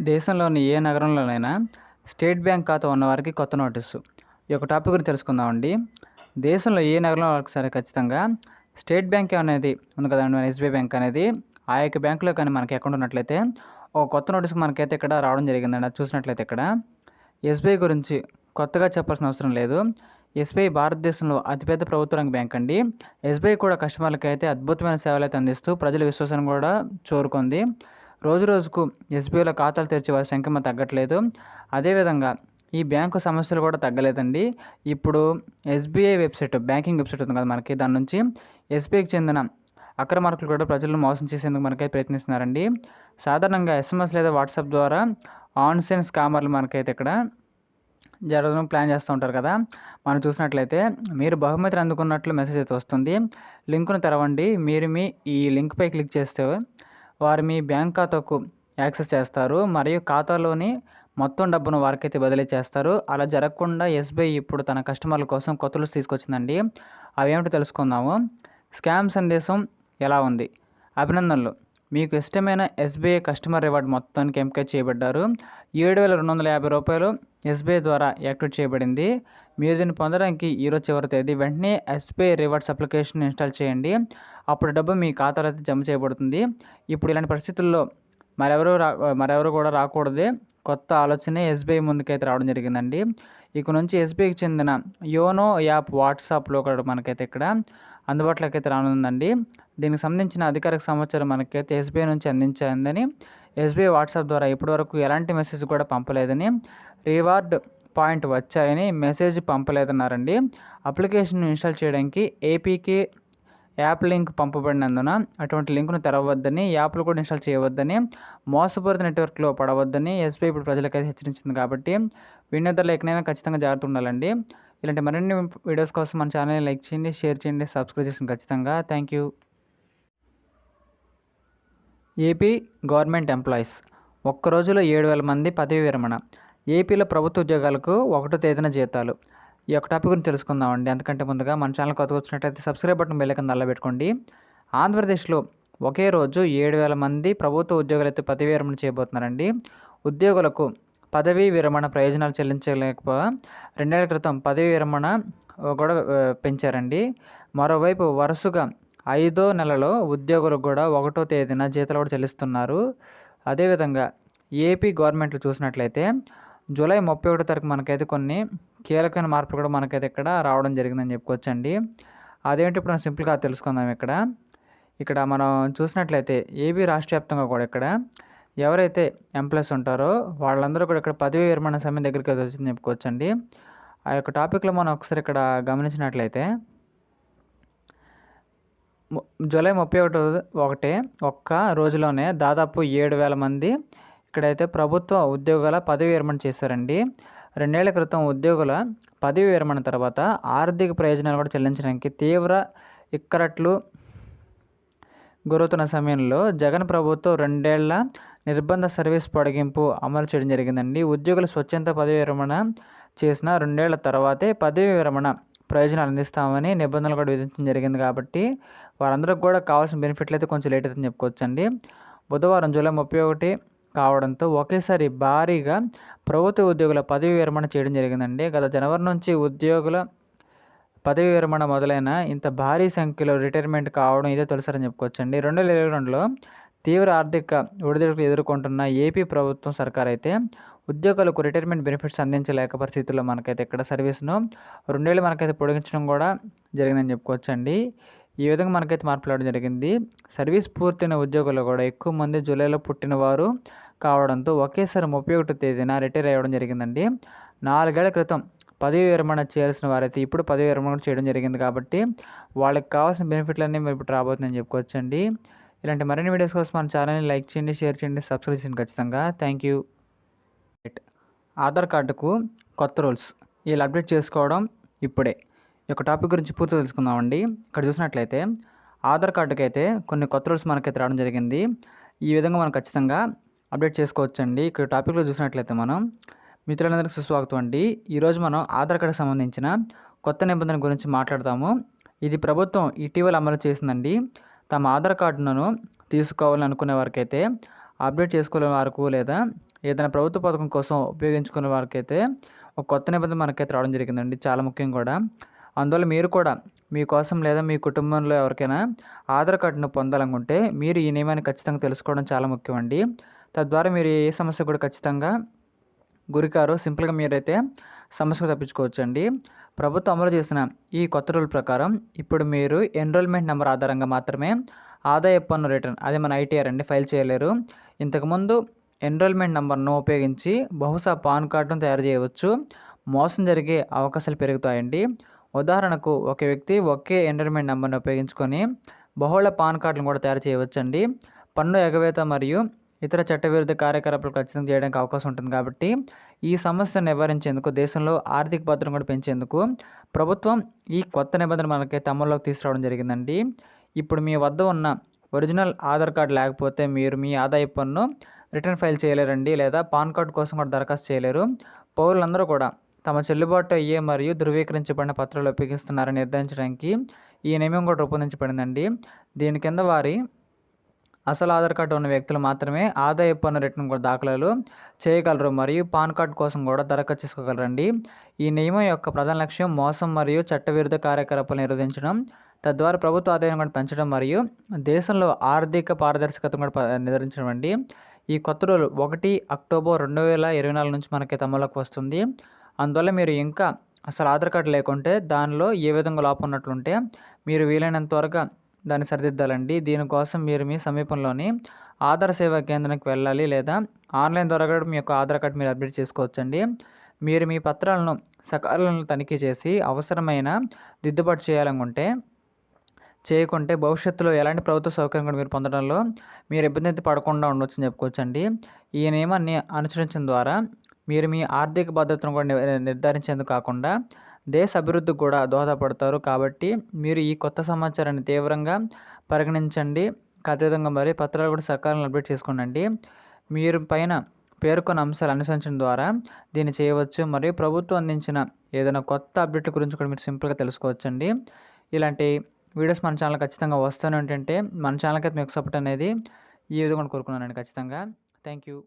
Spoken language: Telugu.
దేశంలోని ఏ నగరంలోనైనా స్టేట్ బ్యాంక్ ఖాతా ఉన్నవారికి కొత్త నోటీసు. ఈ యొక్క టాపిక్ గురించి తెలుసుకుందామండి. దేశంలో ఏ నగరంలో వాళ్ళకి సరే ఖచ్చితంగా స్టేట్ బ్యాంక్ అనేది ఉంది కదండి, మన ఎస్బీఐ బ్యాంక్ అనేది. ఆ యొక్క బ్యాంకులో కానీ మనకి అకౌంట్ ఉన్నట్లయితే ఒక కొత్త నోటీసు మనకైతే ఇక్కడ రావడం జరిగిందండి. అది చూసినట్లయితే ఇక్కడ ఎస్బీఐ గురించి కొత్తగా చెప్పాల్సిన అవసరం లేదు. ఎస్బీఐ భారతదేశంలో అతిపెద్ద ప్రభుత్వ రంగ బ్యాంక్ అండి. ఎస్బీఐ కూడా కస్టమర్లకి అయితే అద్భుతమైన సేవలు అయితే అందిస్తూ ప్రజల విశ్వాసం కూడా చూరుకుంది. రోజు రోజుకు ఎస్బీఐలో ఖాతాలు తెరిచే వారి సంఖ్య తగ్గట్లేదు. అదేవిధంగా ఈ బ్యాంకు సమస్యలు కూడా తగ్గలేదండి. ఇప్పుడు ఎస్బీఐ వెబ్సైట్, బ్యాంకింగ్ వెబ్సైట్ ఉంది కదా మనకి, దాని నుంచి ఎస్బీఐకి చెందిన అక్రమార్కులు కూడా ప్రజలను మోసం చేసేందుకు మనకైతే ప్రయత్నిస్తున్నారండి. సాధారణంగా ఎస్ఎంఎస్ లేదా వాట్సాప్ ద్వారా ఆన్లైన్ స్కామర్లు మనకైతే ఇక్కడ జరగడం ప్లాన్ చేస్తూ ఉంటారు కదా. మనం చూసినట్లయితే మీరు బహుమతిని అందుకున్నట్లు మెసేజ్ అయితే వస్తుంది. లింకును తెరవండి. మీరు ఈ లింక్పై క్లిక్ చేస్తే వారు మీ బ్యాంక్ ఖాతాకు యాక్సెస్ చేస్తారు మరియు ఖాతాలోని మొత్తం డబ్బును వారికైతే బదిలీ చేస్తారు. అలా జరగకుండా ఎస్బీఐ ఇప్పుడు తన కస్టమర్ల కోసం కొత్త రూల్స్ తీసుకొచ్చిందండి. అవేమిటో తెలుసుకుందాము. స్కామ్ సందేశం ఎలా ఉంది? అభినందనలు, మీకు ఇష్టమైన ఎస్బీఐ కస్టమర్ రివార్డ్ మొత్తానికి ఎంపిక చేయబడ్డారు. 7,250 రూపాయలు ఎస్బీఐ ద్వారా యాక్టివేట్ చేయబడింది. మీరు దీన్ని పొందడానికి ఈరోజు చివరి తేదీ. వెంటనే ఎస్బీఐ రివార్డ్స్ అప్లికేషన్ ఇన్స్టాల్ చేయండి. అప్పుడు డబ్బు మీ ఖాతాలో అయితే జమ చేయబడుతుంది. ఇప్పుడు ఇలాంటి పరిస్థితుల్లో మరెవరు కూడా రాకూడదే కొత్త ఆలోచనే ఎస్బీఐ ముందుకైతే రావడం జరిగిందండి. ఇక నుంచి ఎస్బీఐకి చెందిన యోనో యాప్ వాట్సాప్లో కూడా మనకైతే ఇక్కడ అందుబాటులోకి అయితే రానుందండి. దీనికి సంబంధించిన అధికారిక సమాచారం మనకైతే ఎస్బీఐ నుంచి అందించిందని, ఎస్బీఐ వాట్సాప్ ద్వారా ఇప్పటివరకు ఎలాంటి మెసేజ్ కూడా పంపలేదని, రివార్డ్ పాయింట్ వచ్చాయని మెసేజ్ పంపలేదన్నారండి. అప్లికేషన్ ఇన్స్టాల్ చేయడానికి ఏపీకే యాప్ లింక్ పంపబడినందున అటువంటి లింకును తెరవద్దని, యాప్లు కూడా ఇన్స్టాల్ చేయవద్దని, మోసపూరిత నెట్వర్క్లో పడవద్దని ఎస్బీఐ ఇప్పుడు ప్రజలకైతే హెచ్చరించింది. కాబట్టి వినియోగదారులు ఎక్కడైనా ఖచ్చితంగా జాగ్రత్త ఉండాలండి. ఇలాంటి మరిన్ని వీడియోస్ కోసం మన ఛానల్ని లైక్ చేయండి, షేర్ చేయండి, సబ్స్క్రైబ్ చేయండి ఖచ్చితంగా. Thank you. AP government employees ఒక్కరోజులో 7,000 మంది పదవి విరమణ. ఏపీలో ప్రభుత్వ ఉద్యోగాలకు 1వ తేదీన జీతాలు. ఈ యొక్క టాపిక్ గురించి తెలుసుకుందామండి. అందుకంటే ముందుగా మన ఛానల్ కొత్తగా వచ్చినట్టయితే సబ్స్క్రైబ్ బటన్ బెల్ ఐకాన్ పెట్టుకోండి. ఆంధ్రప్రదేశ్లో ఒకే రోజు 7,000 మంది ప్రభుత్వ ఉద్యోగులు అయితే పదవీ విరమణ చేయబోతున్నారండి. ఉద్యోగులకు పదవీ విరమణ ప్రయోజనాలు చెల్లించలేకపోగా 2 ఏళ్ల క్రితం పదవీ విరమణ కూడా పెంచారండి. మరోవైపు వరుసగా 5వ నెలలో ఉద్యోగులకు కూడా 1వ తేదీన జీతాలు కూడా చెల్లిస్తున్నారు. అదేవిధంగా ఏపీ గవర్నమెంట్లో చూసినట్లయితే జూలై 31వ తారీఖు మనకైతే కొన్ని కీలకమైన మార్పులు కూడా మనకైతే ఇక్కడ రావడం జరిగిందని చెప్పుకోవచ్చండి. అదేంటి ఇప్పుడు మనం సింపుల్గా తెలుసుకుందాం. ఇక్కడ మనం చూసినట్లయితే ఏపీ రాష్ట్ర వ్యాప్తంగా కూడా ఇక్కడ ఎవరైతే ఎంప్లాయీస్ ఉంటారో వాళ్ళందరూ కూడా ఇక్కడ పదవీ విరమణ సమయం దగ్గరికి అయితే వచ్చిందని చెప్పుకోవచ్చండి. ఆ యొక్క టాపిక్లో మనం ఒకసారి ఇక్కడ గమనించినట్లయితే జూలై 31 ఒక్క రోజులోనే దాదాపు 7,000 మంది ఇక్కడైతే ప్రభుత్వ ఉద్యోగాల పదవీ విరమణ చేశారండి. 2 ఏళ్ల క్రితం ఉద్యోగుల పదవీ విరమణ తర్వాత ఆర్థిక ప్రయోజనాలు కూడా చెల్లించడానికి తీవ్ర ఇక్కట్లు గురవుతున్న సమయంలో జగన్ ప్రభుత్వం 2 ఏళ్ల నిర్బంధ సర్వీస్ పొడిగింపు అమలు చేయడం జరిగిందండి. ఉద్యోగులు స్వచ్ఛంద పదవీ విరమణ చేసిన 2 ఏళ్ల తర్వాతే పదవీ విరమణ ప్రయోజనాలు అందిస్తామని నిబంధనలు కూడా విధించడం జరిగింది. కాబట్టి వారందరికీ కూడా కావాల్సిన బెనిఫిట్లు అయితే కొంచెం లేట్ అవుతుందని చెప్పుకోవచ్చండి. బుధవారం జూలై 31 కావడంతో ఒకేసారి భారీగా ప్రభుత్వ ఉద్యోగుల పదవీ విరమణ చేయడం జరిగిందండి. గత జనవరి నుంచి ఉద్యోగుల పదవీ విరమణ మొదలైన ఇంత భారీ సంఖ్యలో రిటైర్మెంట్ కావడం ఇదే తొలిసారని చెప్పుకోవచ్చండి. 2022లో తీవ్ర ఆర్థిక ఒడిదుడుకులు ఎదుర్కొంటున్న ఏపీ ప్రభుత్వం సర్కార్ అయితే ఉద్యోగులకు రిటైర్మెంట్ బెనిఫిట్స్ అందించలేక పరిస్థితుల్లో మనకైతే ఇక్కడ సర్వీస్ను 2 ఏళ్ళు మనకైతే పొడిగించడం కూడా జరిగిందని చెప్పుకోవచ్చండి. ఈ విధంగా మనకైతే మార్పులు రావడం జరిగింది. సర్వీస్ పూర్తయిన ఉద్యోగులు కూడా ఎక్కువ మంది జూలైలో పుట్టినవారు కావడంతో ఒకేసారి 31వ తేదీన రిటైర్ అవ్వడం జరిగిందండి. 4 ఏళ్ల క్రితం పదవీ విరమణ చేయాల్సిన వారైతే ఇప్పుడు పదవీ విరమణ చేయడం జరిగింది. కాబట్టి వాళ్ళకి కావాల్సిన బెనిఫిట్లన్నీ ఇప్పుడు రాబోతుందని చెప్పుకోవచ్చండి. ఇలాంటి మరిన్ని వీడియోస్ కోసం మన ఛానల్ని లైక్ చేయండి, షేర్ చేయండి, సబ్స్క్రైబ్ చేయండి ఖచ్చితంగా. Thank you. ఆధార్ కార్డుకు కొత్త రూల్స్ వీళ్ళు అప్డేట్ చేసుకోవడం ఇప్పుడే. ఈ యొక్క టాపిక్ గురించి పూర్తిగా తెలుసుకుందామండి. ఇక్కడ చూసినట్లయితే ఆధార్ కార్డుకి అయితే కొన్ని కొత్త రూల్స్ మనకైతే రావడం జరిగింది. ఈ విధంగా మనం ఖచ్చితంగా అప్డేట్ చేసుకోవచ్చండి. ఇక్కడ టాపిక్లో చూసినట్లయితే మనం మిత్రులందరికీ సుస్వాగతం అండి. ఈరోజు మనం ఆధార్ కార్డుకి సంబంధించిన కొత్త నిబంధన గురించి మాట్లాడతాము. ఇది ప్రభుత్వం ఇటీవల అమలు చేసిందండి. తమ ఆధార్ కార్డును తీసుకోవాలని అనుకునే వారికైతే అప్డేట్ చేసుకోలేని వారికి లేదా ఏదైనా ప్రభుత్వ పథకం కోసం ఉపయోగించుకునే వారికైతే ఒక కొత్త నిబంధన మనకైతే రావడం జరిగిందండి. చాలా ముఖ్యం కూడా. అందువల్ల మీరు కూడా మీకోసం లేదా మీ కుటుంబంలో ఎవరికైనా ఆధార్ కార్డును పొందాలనుకుంటే మీరు ఈ నియమాన్ని ఖచ్చితంగా తెలుసుకోవడం చాలా ముఖ్యమండి. తద్వారా మీరు ఏ సమస్య కూడా ఖచ్చితంగా గురికారు సింపుల్‌గా మీరైతే సమస్యకు తప్పించుకోవచ్చండి. ప్రభుత్వం అమలు చేసిన ఈ కొత్త రూల్ ప్రకారం ఇప్పుడు మీరు ఎన్రోల్‌మెంట్ నంబర్ ఆధారంగా మాత్రమే ఆదాయపు పన్ను రిటర్న్ అదే మన ఐటీఆర్ అండి ఫైల్ చేయలేరు. ఇంతకుముందు ఎన్రోల్‌మెంట్ నంబర్‌ను ఉపయోగించి బహుశా పాన్ కార్డును తయారు చేయవచ్చు. మోసం జరిగే అవకాశాలు పెరుగుతాయండి. ఉదాహరణకు ఒక వ్యక్తి ఒకే ఎన్రోల్‌మెంట్ నంబర్‌ని ఉపయోగించుకొని బహుళ పాన్ కార్డులను కూడా తయారు చేయవచ్చండి. పన్ను ఎగవేత మరియు ఇతర చట్టవిరుద్ధ కార్యకలాపాలు ఖచ్చితంగా చేయడానికి అవకాశం ఉంటుంది కాబట్టి ఈ సమస్యను నివారించేందుకు దేశంలో ఆర్థిక భద్రతను కూడా పెంచేందుకు ప్రభుత్వం ఈ కొత్త నిబంధన మనకైతే అమల్లోకి తీసుకురావడం జరిగిందండి. ఇప్పుడు మీ వద్ద ఉన్న ఒరిజినల్ ఆధార్ కార్డు లేకపోతే మీరు మీ ఆదాయపు పన్ను రిటర్న్ ఫైల్ చేయలేరండి, లేదా పాన్ కార్డు కోసం కూడా దరఖాస్తు చేయలేరు. పౌరులందరూ కూడా తమ చెల్లుబాటు అయ్యే మరియు ధృవీకరించబడిన పత్రాలు ఉపయోగిస్తున్నారని నిర్ధారించడానికి ఈ నియమం కూడా రూపొందించబడిందండి. దీని కింద వారి అసలు ఆధార్ కార్డు ఉన్న వ్యక్తులు మాత్రమే ఆదాయపు పన్ను రిటర్న్ కూడా దాఖలాలు చేయగలరు మరియు పాన్ కార్డు కోసం కూడా దరఖాస్తు చేసుకోగలరండి. ఈ నియమం యొక్క ప్రధాన లక్ష్యం మోసం మరియు చట్టవిరుద్ధ కార్యకలాపాలు నిరోధించడం, తద్వారా ప్రభుత్వ ఆదాయం కూడా పెంచడం మరియు దేశంలో ఆర్థిక పారదర్శకతను కూడా నిర్ధారించడం అండి. ఈ కొత్త రూల్ 1 అక్టోబర్ 2024 నుంచి మనకైతే అమల్లోకి వస్తుంది. అందువల్ల మీరు ఇంకా అసలు ఆధార్ కార్డు లేకుంటే దానిలో ఏ విధంగా లోపం ఉన్నట్లుంటే మీరు వీలైనంత త్వరగా దాన్ని సరిదిద్దాలండి. దీనికోసం మీరు మీ సమీపంలోని ఆధార్ సేవా కేంద్రానికి వెళ్ళాలి, లేదా ఆన్లైన్ ద్వారా కూడా మీ యొక్క ఆధార్ కార్డు మీరు అప్డేట్ చేసుకోవచ్చండి. మీరు మీ పత్రాలను సకాలంలో తనిఖీ చేసి అవసరమైన దిద్దుబాటు చేయకుంటే భవిష్యత్తులో ఎలాంటి ప్రభుత్వ సౌకర్యం కూడా మీరు పొందడంలో మీరు ఇబ్బంది అయితే పడకుండా ఉండొచ్చని చెప్పుకోవచ్చండి. ఈ నియమాన్ని అనుసరించడం ద్వారా మీరు మీ ఆర్థిక భద్రతను కూడా నిర్ధారించేందుకు కాకుండా దేశ అభివృద్ధికి కూడా దోహదపడతారు. కాబట్టి మీరు ఈ కొత్త సమాచారాన్ని తీవ్రంగా పరిగణించండి. అదేవిధంగా మరి పత్రాలు కూడా సకాలంలో అప్డేట్ చేసుకోండి. మీరు పైన పేర్కొన్న అంశాలు అనుసరించడం ద్వారా దీన్ని చేయవచ్చు. మరియు ప్రభుత్వం అందించిన ఏదైనా కొత్త అప్డేట్ గురించి కూడా మీరు సింపుల్గా తెలుసుకోవచ్చండి. ఇలాంటి వీడియోస్ మన ఛానల్ ఖచ్చితంగా వస్తూనే ఉంటుంటే మన ఛానల్కి అయితే మీకు సపోర్ట్ అనేది ఈ విధంగా కోరుకున్నానండి ఖచ్చితంగా. Thank you.